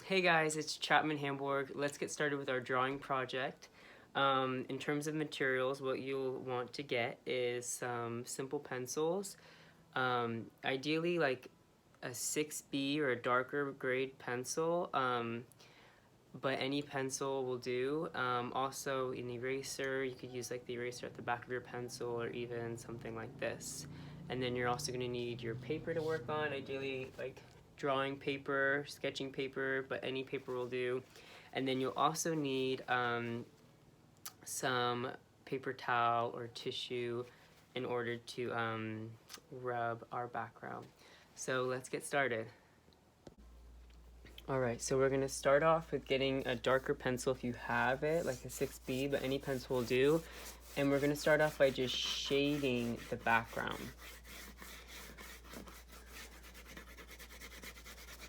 Hey guys, it's Chapman Hamburg. Let's get started with our drawing project. In terms of materials, what you'll want to get is some simple pencils. Ideally like a 6B or a darker grade pencil, but any pencil will do. Also an eraser, you could use like the eraser at the back of your pencil or even something like this. And then you're also going to need your paper to work on, ideally like drawing paper, sketching paper, but any paper will do. And then you'll also need some paper towel or tissue in order to rub our background. So let's get started. Alright, so we're going to start off with getting a darker pencil if you have it, like a 6B, but any pencil will do. And we're going to start off by just shading the background.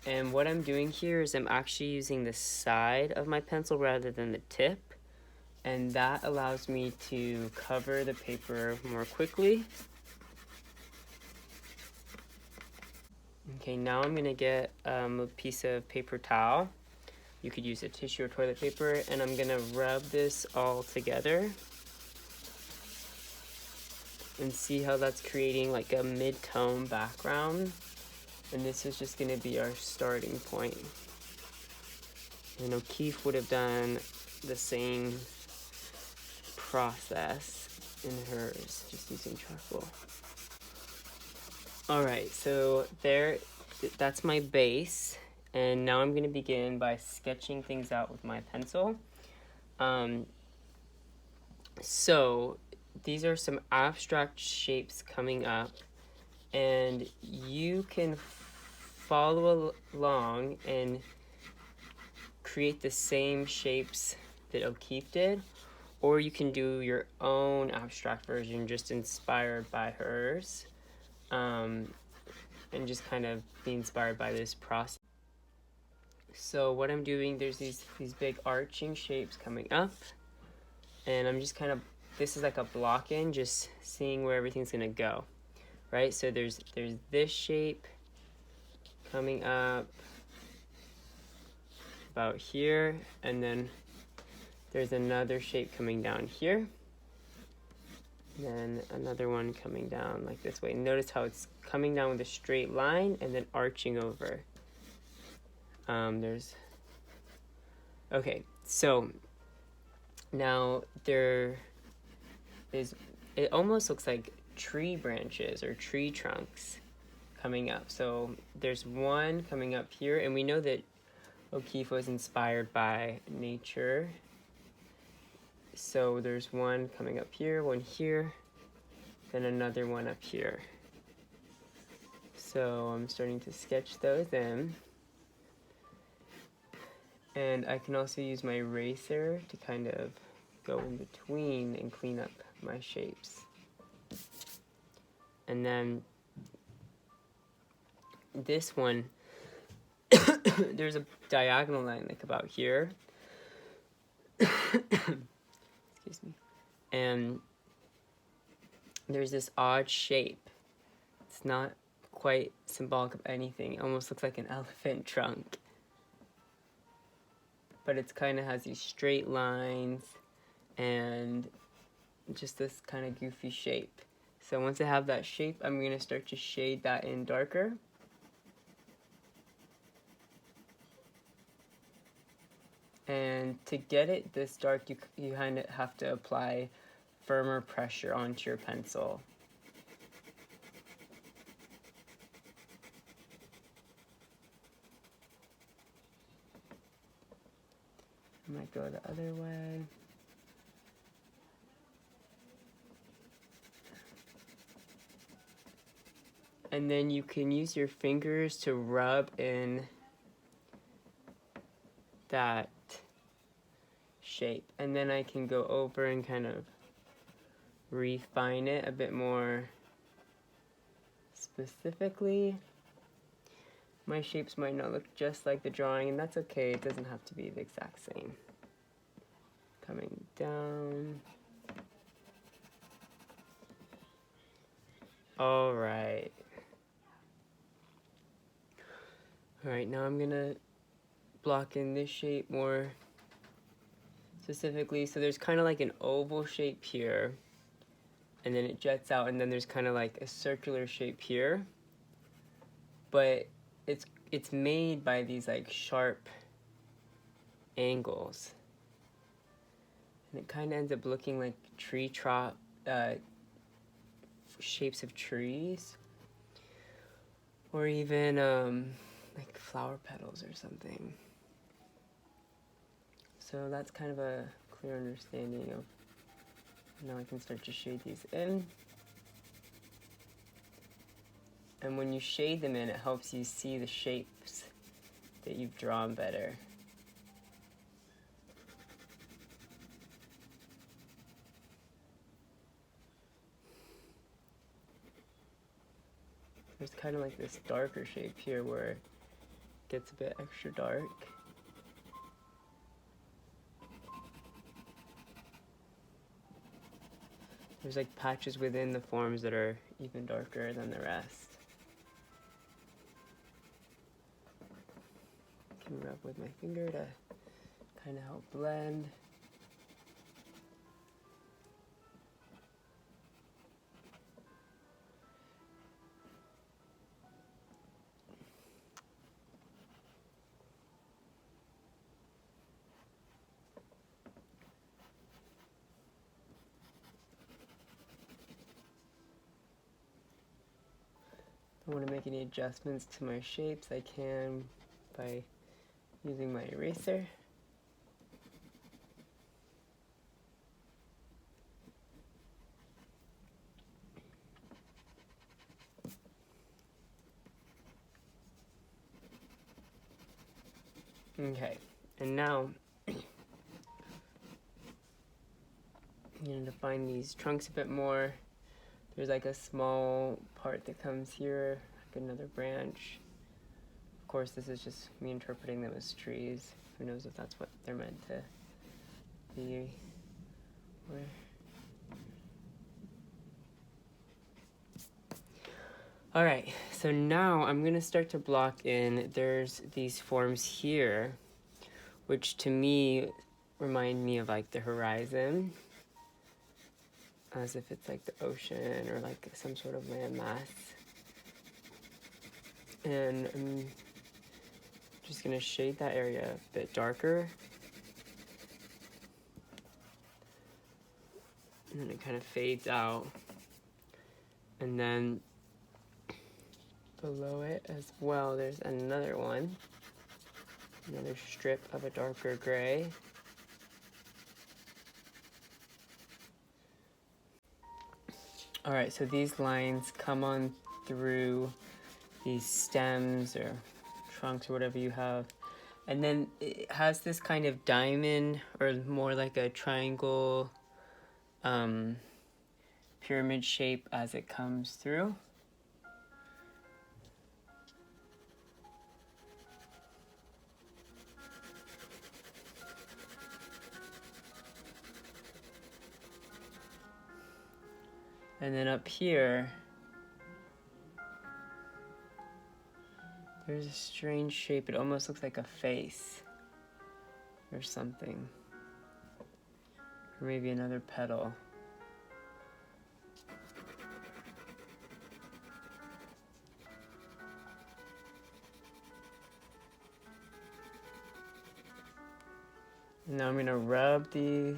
And what I'm doing here is I'm actually using the side of my pencil rather than the tip. And that allows me to cover the paper more quickly. Okay, now I'm gonna get a piece of paper towel. You could use a tissue or toilet paper, and I'm gonna rub this all together. And see how that's creating like a mid-tone background. And this is just gonna be our starting point. And O'Keeffe would have done the same process in hers, just using charcoal. Alright, so that's my base, and now I'm going to begin by sketching things out with my pencil. So these are some abstract shapes coming up, and you can follow along and create the same shapes that O'Keeffe did, or you can do your own abstract version just inspired by hers. And just kind of be inspired by this process. So what I'm doing, there's these big arching shapes coming up, and I'm just kind of, this is like a block in, just seeing where everything's gonna go, right? So there's this shape coming up about here, and then there's another shape coming down here. Then another one coming down like this way. Notice how it's coming down with a straight line and then arching over. Okay, so now there is, it almost looks like tree branches or tree trunks coming up. So there's one coming up here, and we know that O'Keeffe was inspired by nature. So there's one coming up here, one here, then another one up here. So I'm starting to sketch those in. And I can also use my eraser to kind of go in between and clean up my shapes. And then this one, there's a diagonal line like about here. Excuse me. And there's this odd shape. It's not quite symbolic of anything. It almost looks like an elephant trunk. But it kind of has these straight lines and just this kind of goofy shape. So once I have that shape, I'm going to start to shade that in darker. And to get it this dark, you kind of have to apply firmer pressure onto your pencil. I might go the other way. And then you can use your fingers to rub in that shape. And then I can go over and kind of refine it a bit more specifically. My shapes might not look just like the drawing, and that's okay. It doesn't have to be the exact same. Coming down. All right. All right, now I'm gonna block in this shape more specifically. So there's kind of like an oval shape here, and then it jets out, and then there's kind of like a circular shape here. But it's made by these like sharp angles, and it kind of ends up looking like shapes of trees, or even like flower petals or something. So that's kind of a clear understanding of, now I can start to shade these in. And when you shade them in, it helps you see the shapes that you've drawn better. There's kind of like this darker shape here where it gets a bit extra dark. There's like patches within the forms that are even darker than the rest. I can rub with my finger to kind of help blend. If I want to make any adjustments to my shapes, I can by using my eraser. Okay, and now I'm going to define these trunks a bit more. There's like a small part that comes here, like another branch. Of course, this is just me interpreting them as trees. Who knows if that's what they're meant to be. Alright, so now I'm going to start to block in. There's these forms here, which to me remind me of like the horizon, as if it's like the ocean or like some sort of landmass. And I'm just going to shade that area a bit darker. And then it kind of fades out. And then below it as well, there's another one. Another strip of a darker gray. Alright, so these lines come on through these stems or trunks or whatever you have. And then it has this kind of diamond, or more like a triangle pyramid shape as it comes through. And then up here, there's a strange shape. It almost looks like a face or something. Or maybe another petal. Now I'm gonna rub these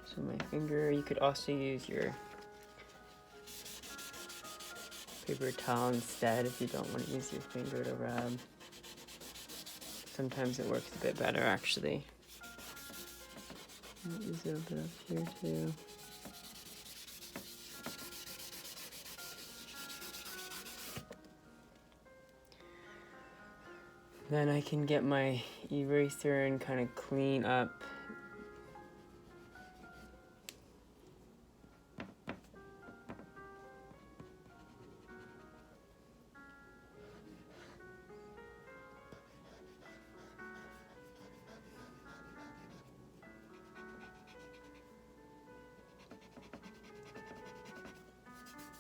just with my finger. You could also use your paper towel instead if you don't want to use your finger to rub. Sometimes it works a bit better actually. Use it a bit up here too. Then I can get my eraser and kind of clean up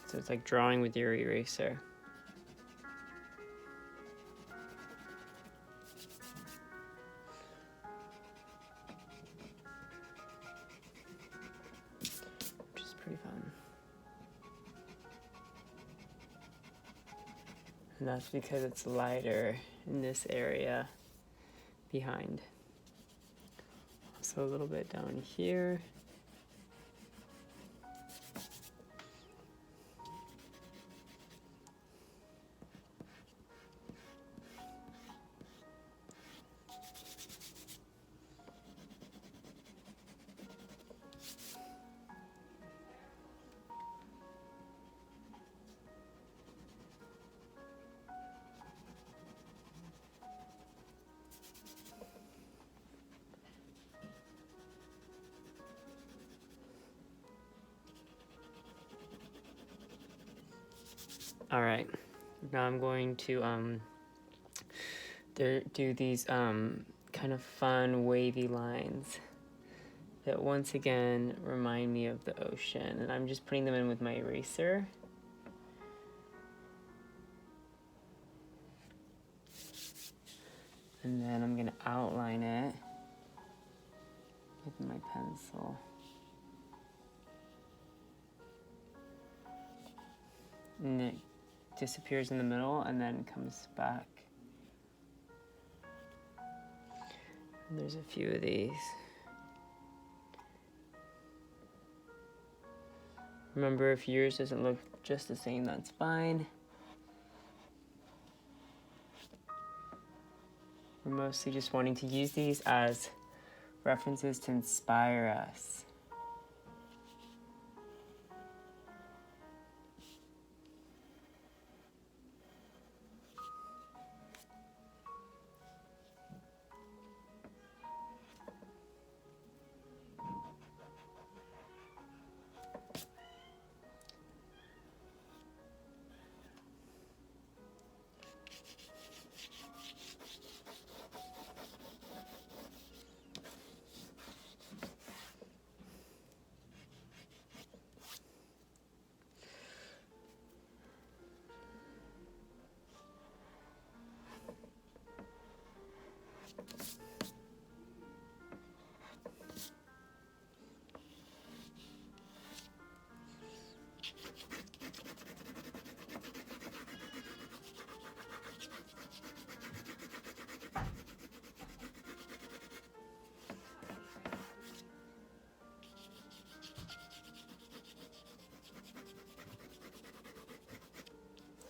so it's like drawing with your eraser. And that's because it's lighter in this area behind. So a little bit down here. All right, now I'm going to do these kind of fun wavy lines that once again remind me of the ocean, and I'm just putting them in with my eraser. And then I'm gonna outline it with my pencil. And it disappears in the middle and then comes back. And there's a few of these. Remember, if yours doesn't look just the same, that's fine. We're mostly just wanting to use these as references to inspire us.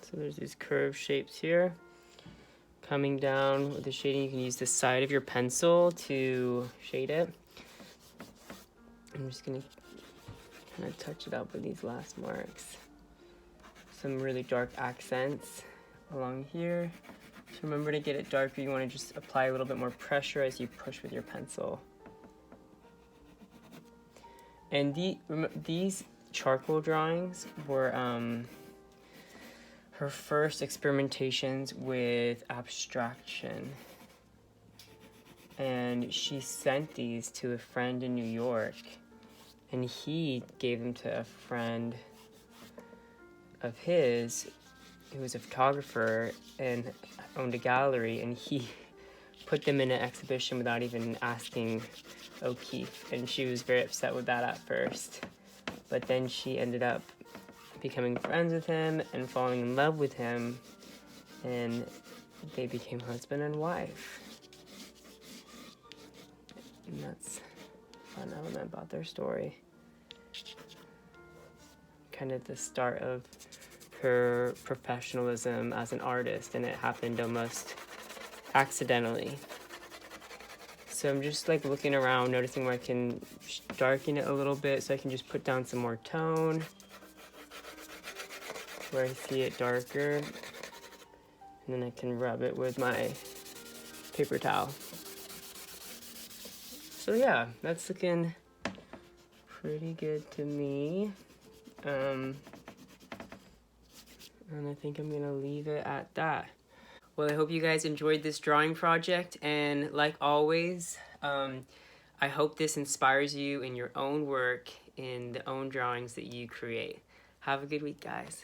So there's these curved shapes here. Coming down with the shading, you can use the side of your pencil to shade it. I'm just gonna kind of touch it up with these last marks. Some really dark accents along here. So remember, to get it darker, you want to just apply a little bit more pressure as you push with your pencil. And these charcoal drawings were her first experimentations with abstraction. And she sent these to a friend in New York, and he gave them to a friend of his who was a photographer and owned a gallery, and he put them in an exhibition without even asking O'Keeffe, and she was very upset with that at first. But then she ended up becoming friends with him and falling in love with him, and they became husband and wife. And that's a fun element about their story. Kind of the start of her professionalism as an artist, and it happened almost accidentally. So I'm just like looking around, noticing where I can darken it a little bit so I can just put down some more tone where I see it darker, and then I can rub it with my paper towel. So yeah, that's looking pretty good to me. And I think I'm gonna leave it at that. Well, I hope you guys enjoyed this drawing project, and like always, I hope this inspires you in your own work, in the own drawings that you create. Have a good week, guys.